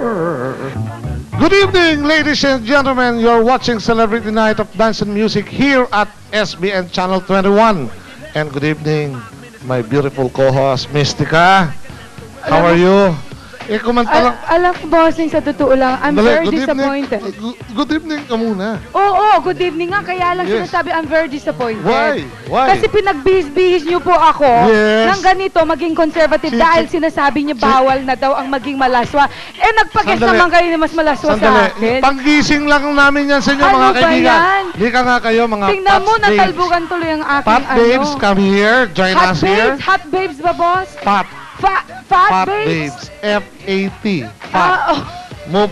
Good evening, ladies and gentlemen. You're watching Celebrity Night of Dance and Music here at SBN Channel 21. And good evening, my beautiful co-host, Mystica. How are you? Kumanta lang. Alam ko, bossing, sa totoo lang, I'm very disappointed. Good evening ka muna. Oo, good evening nga. Kaya lang sinasabi, I'm very disappointed. Why? Why? Kasi pinagbihis-bihis niyo po ako ng ganito, maging conservative dahil sinasabi niyo bawal na daw ang maging malaswa. Nagpag-guess naman kayo na mas malaswa sa akin. Panggising lang namin yan sa inyo, mga kaibigan. Hindi ka nga kayo, mga tingnan mo, natalbukan tuloy ang aking Pat babes, come here. Join us here. Hot babes ba, boss? Fat babes. F-A-T. Fat. Move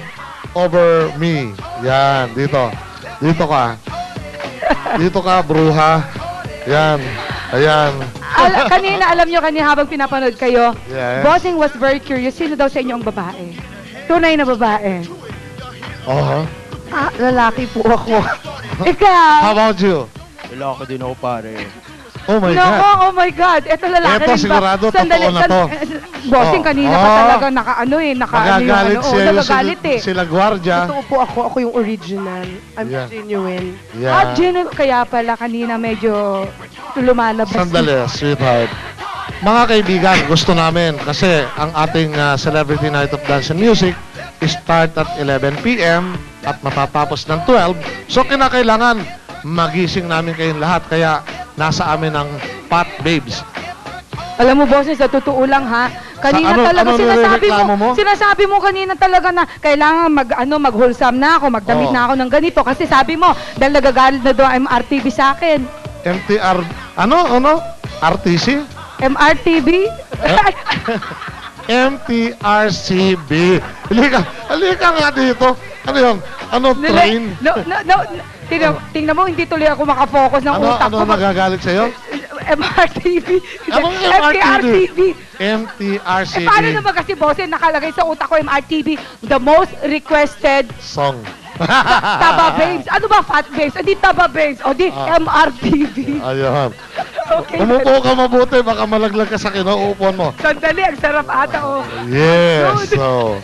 over me. Yan, dito. Dito ka. Dito ka, bruha. Yan. Ayan. Kanina, alam nyo, kanina habang pinapanood kayo, Bossing was very curious. Sino daw sa inyo ang babae? Tunay na babae. Lalaki po ako. Ikaw? How about you? Lalaki din ako, pare. Oh my God. Oh my God. Ito lalaki rin ba? Sigurado, totoo na to. Bossing, kanina pa talaga magagalit sila gwardya. Totoo po ako. Ako yung original. I'm genuine. Genuine. Kaya pala kanina medyo lumalabas. Sandali, sweetheart. Mga kaibigan, gusto namin kasi ang ating Celebrity Night of Dance and Music start at 11 p.m. at matatapos ng 12. So kinakailangan magising namin kayong lahat. Kaya nasa amin ang Pat Babes. Alam mo, boss, sa totoo lang ha, kanina talaga sinasabi mo kanina talaga na kailangan mag-wholesome na ako, magdamit na ako ng ganito kasi sabi mo, dahil nagagalit na doon MRTV sa akin. MTR, RTC? MRTV? MTRCB. Halika nga dito. Ano yun? Train? Tingnan mo, hindi tuloy ako makafocus ng utak ko. Ano nagagalit sa'yo? MRTV. MTRTV. MTRCB. Paano naman kasi, boss, nakalagay sa utak ko MRTV, the most requested song. Taba Babes. Ano ba Fat Babes? Hindi Taba Babes. O di MRTV. Ayun. Okay. Umupo ka mabuti, baka malaglag ka sa kinauupuan mo. Sandali, ang sarap ata, oh. Yes, so.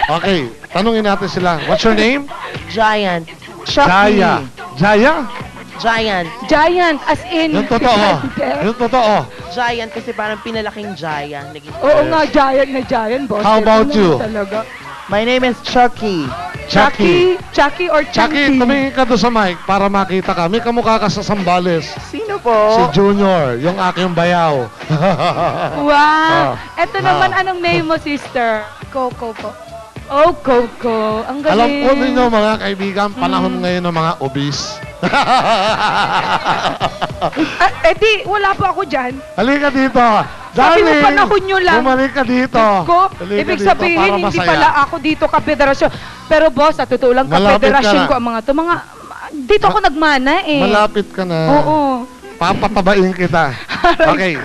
Okay, tanungin natin sila. What's your name? Giant. Jaya. Jaya? Giant, as in... Yung totoo. Giant kasi parang pinalaking Jaya. Oo nga, giant, boss. How about you? Talaga. My name is Chucky. Chucky or Chunky? Chucky, tumingin ka doon sa mic para makita ka. May kamukha ka sa Sambales. Sino po? Si Junior, yung aking bayaw. Wow! Ito naman, anong name mo, sister? Coco po. Oh, Coco. Ang galing. Alam po ninyo, mga kaibigan, panahon ngayon ng mga obese. Di, wala po ako dyan. Halika dito. Sabi mo, panahon nyo lang. Bumalik ka dito. Ibig sabihin, hindi pala ako dito ka-federasyon. Pero boss, sa totoo lang, ka-federasyon ko ang mga to. Dito ako nagmana eh. Malapit ka na. Oo. Papatabain kita. Okay.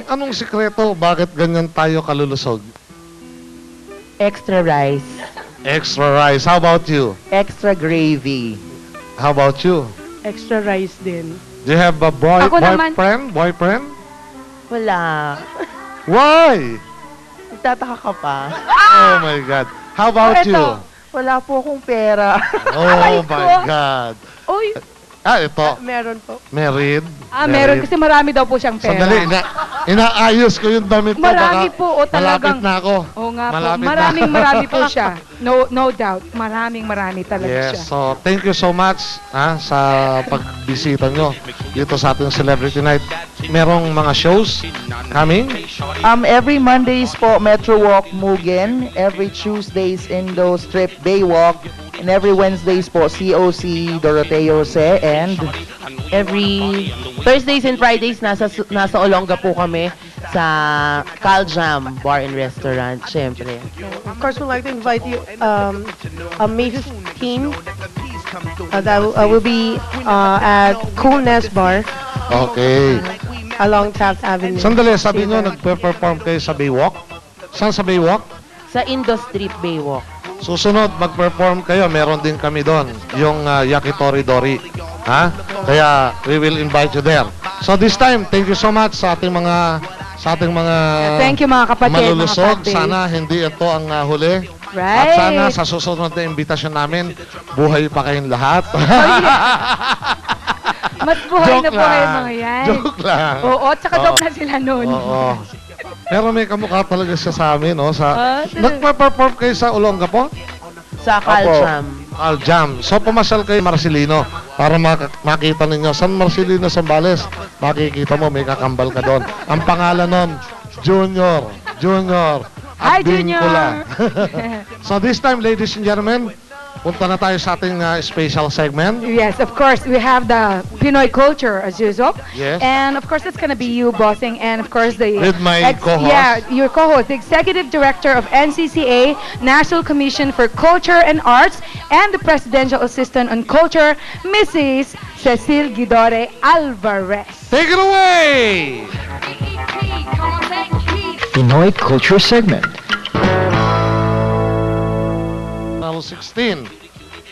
Anong sikreto? Bakit ganyan tayo kalulusog? Extra rice. Extra rice. How about you? Extra gravy. How about you? Extra rice din. Do you have a boyfriend? Wala. Why? Nagtataka ka pa. Oh my God. How about you? Wala po akong pera. Oh my God. Uy. Ito. Meron po. Married? Meron kasi marami daw po siyang pera. Sandali, inaayos ko yung damit ko. Marami po, talagang. Malapit na ako. Oo nga po. Marami po siya. No doubt. Marami talaga siya. Yes, so thank you so much sa pagbisita nyo dito sa ating Celebrity Night. Merong mga shows coming? Every Mondays po, Metro Walk Mugen. Every Tuesdays, Indo Strip Baywalk. And every Wednesdays po, COC Doroteo Se. And every Thursdays and Fridays, nasa Olonga po kami sa Caljam Bar and Restaurant, syempre. Of course, we'd like to invite you, May 15. That will be at Coolness Bar. Okay. Along Taft Avenue. Sandali, sabi nyo, nagpe-perform kayo sa Baywalk? Saan sa Baywalk? Sa Indo Street Baywalk. Susunod, mag-perform kayo. Meron din kami doon. Yung Yakitori Dori. Kaya, we will invite you there. So this time, thank you so much sa ating mga sa ating mga Thank you mga kapatid, malulusog. mga kapatid. Sana hindi ito ang huli. At Right. sana sa susunod na imbitasyon namin, buhay pa kayong lahat. Mas buhay Joke na buhay lang. mga yan. Joke lang. Oo, tsaka Oo. dope na sila nun. Oo. Pero may kamukha talaga siya sa amin, no? Talaga. Nagpa-perform kayo sa Olongapo? Sa Caljam. Aljam. So, pumasal kayo Marcelino para makita ninyo. San Marcelino, Zambales. Makikita mo, may kakambal ka doon. Ang pangalan nun, Junior. Junior. Hi, Advincula. Junior! So, this time, ladies and gentlemen, punta na tayo sa ating special segment. Yes, of course, we have the Pinoy culture as usual. Yes. And of course, it's gonna be you, bossing, and of course the With my co-host. Yeah, your co-host, the Executive Director of NCCA, National Commission for Culture and Arts, and the Presidential Assistant on Culture, Mrs. Cecil Guidore Alvarez. Take it away! Pinoy Culture Segment. Channel 16,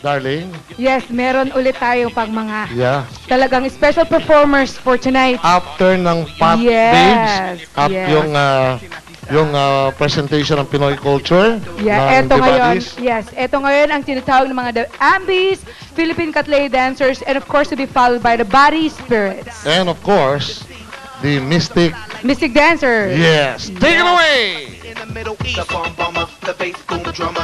darling. Yes, meron ulit tayo pang mga Yeah. talagang special performers for tonight. After ng Pop Yes, Babes at yes. yung presentation ng Pinoy culture Yeah, ng eto ngayon. Dibadis. Yes, eto ngayon ang tinatawag ng mga Ambies, Philippine Catlay dancers, and of course to be followed by the Body Spirits. And of course, the Mystic. Mystic dancers. Yes. Take it away! In the Middle East, the bomb bomber, the bass boom drummer.